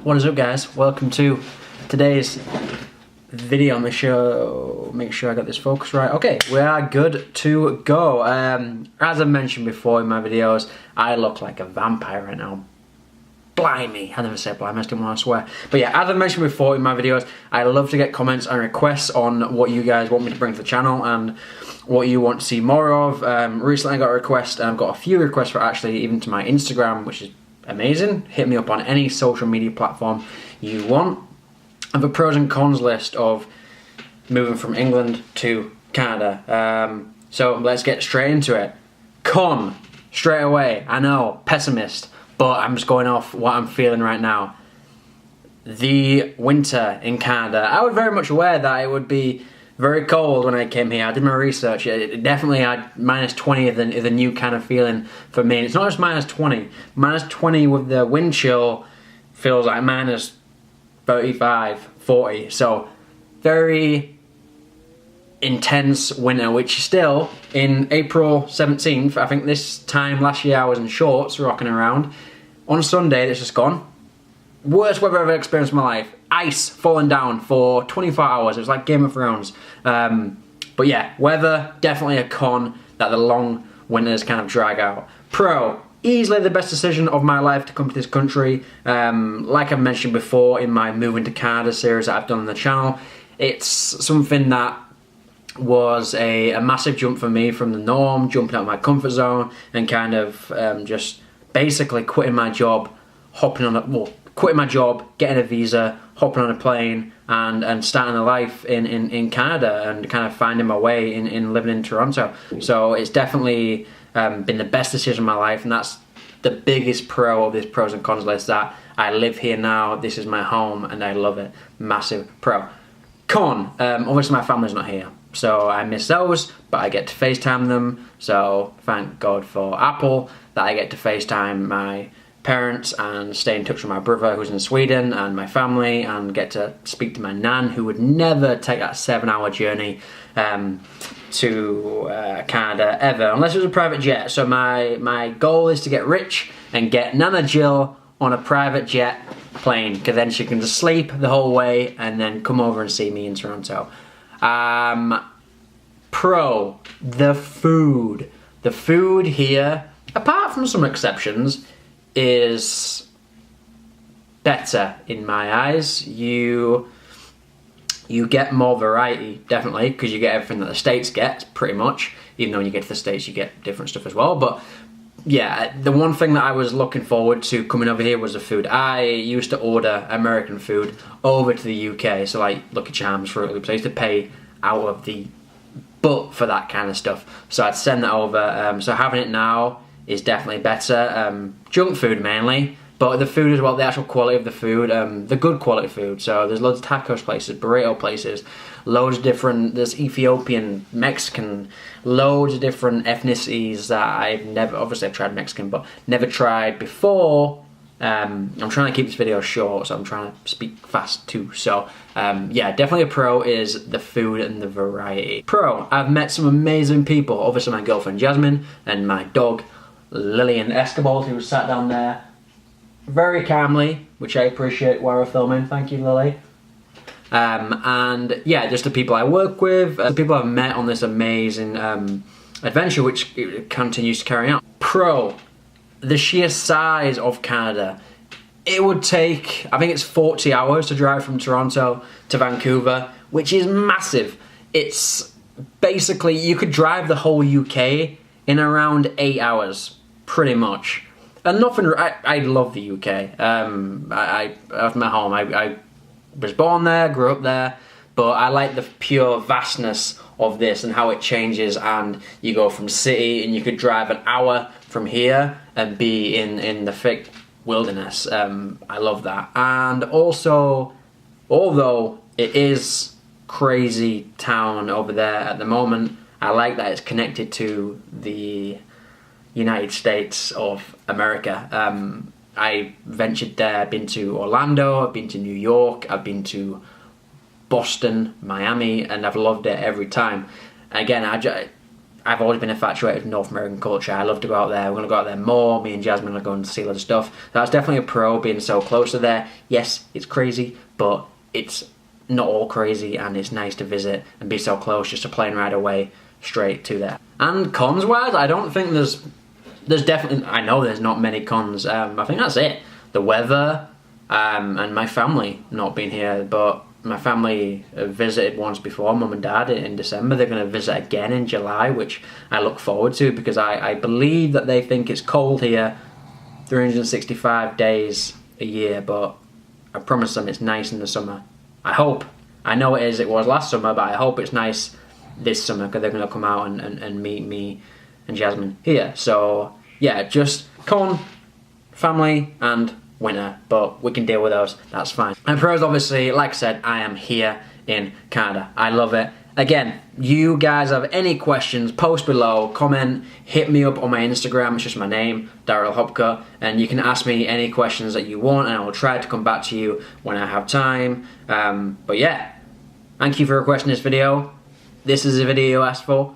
What is up, guys? Welcome to today's video. Make sure I got this focus right. Okay, we are good to go. As I mentioned before in my videos, I look like a vampire right now. Blimey, I never said blimey, I didn't want to swear. But yeah, as I mentioned before in my videos, I love to get comments and requests on what you guys want me to bring to the channel and what you want to see more of. Recently I got a request, and I've got a few requests for actually even to my Instagram, which is amazing. Hit me up on any social media platform you want. I have a pros and cons list of moving from England to Canada. So let's get straight into it. Con, straight away, I know, pessimist, but I'm just going off what I'm feeling right now. The winter in Canada. I was very much aware that it would be very cold when I came here. I did my research. It definitely had -20 is the new kind of feeling for me. And it's not just -20. -20 with the wind chill feels like -35, 40. So very intense winter, which still in April 17th, I think this time last year I was in shorts rocking around. On Sunday, that's just gone. Worst weather I've ever experienced in my life. Ice falling down for 24 hours. It was like Game of Thrones. But yeah, weather, definitely a con that the long winters kind of drag out. Pro, easily the best decision of my life to come to this country. Like I've mentioned before in my Moving to Canada series that I've done on the channel, it's something that was a massive jump for me from the norm, jumping out of my comfort zone and kind of just basically quitting my job, quitting my job, getting a visa, hopping on a plane, and starting a life in Canada and kind of finding my way in living in Toronto. So it's definitely been the best decision of my life, and that's the biggest pro of this pros and cons list, that I live here now, this is my home, and I love it. Massive pro. Con, obviously my family's not here, so I miss those, but I get to FaceTime them, so thank God for Apple that I get to FaceTime my parents and stay in touch with my brother who's in Sweden and my family, and get to speak to my nan who would never take that 7-hour journey to Canada ever unless it was a private jet. So my goal is to get rich and get Nana Jill on a private jet plane, because then she can just sleep the whole way and then come over and see me in Toronto. Pro, the food. The food here, apart from some exceptions, is better in my eyes. You get more variety, definitely, because you get everything that the States get, pretty much. Even though when you get to the States you get different stuff as well. But yeah, the one thing that I was looking forward to coming over here was the food. I used to order American food over to the UK, so like Lucky Charms, Fruit Loops. I used to pay out of the butt for that kind of stuff, so I'd send that over. So having it now is definitely better. Junk food mainly, but the food as well, the actual quality of the food, the good quality food. So there's loads of tacos places, burrito places, loads of different, there's Ethiopian, Mexican, loads of different ethnicities that I've never, obviously I've tried Mexican, but never tried before. I'm trying to keep this video short, so I'm trying to speak fast too. So yeah, definitely a pro is the food and the variety. Pro, I've met some amazing people. Obviously my girlfriend Jasmine and my dog Lillian Escobar, who sat down there very calmly, which I appreciate while we're filming. Thank you, Lily. And yeah, just the people I work with, the people I've met on this amazing adventure, which continues to carry out. Pro, the sheer size of Canada. It would take, I think it's 40 hours to drive from Toronto to Vancouver, which is massive. It's basically, you could drive the whole UK in around 8 hours, pretty much. And nothing, I love the UK. That's my home. I was born there, grew up there, but I like the pure vastness of this and how it changes, and you go from city and you could drive an hour from here and be in the thick wilderness. I love that. And also, although it is crazy town over there at the moment, I like that it's connected to the United States of America. I ventured there, I've been to Orlando, I've been to New York, I've been to Boston, Miami, and I've loved it every time. Again, I've always been infatuated with North American culture. I love to go out there. We're going to go out there more. Me and Jasmine are going to see a lot of stuff. So that's definitely a pro, being so close to there. Yes, it's crazy, but it's not all crazy, and it's nice to visit and be so close, just a plane ride away straight to there. And cons wise, I don't think there's definitely, I know there's not many cons. I think that's it. The weather, and my family not being here, but my family visited once before, Mum and Dad, in December. They're going to visit again in July, which I look forward to, because I believe that they think it's cold here 365 days a year, but I promise them it's nice in the summer. I hope. I know it is. It was last summer, but I hope it's nice this summer, because they're going to come out and meet me and Jasmine here. So yeah, just con, family, and winter, but we can deal with those, that's fine. And pros, obviously, like I said, I am here in Canada. I love it. Again, you guys have any questions, post below, comment, hit me up on my Instagram, it's just my name, Daryl Hopka, and you can ask me any questions that you want, and I will try to come back to you when I have time. But yeah, thank you for requesting this video. This is a video you asked for.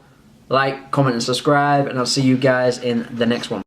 Like, comment, and subscribe, and I'll see you guys in the next one.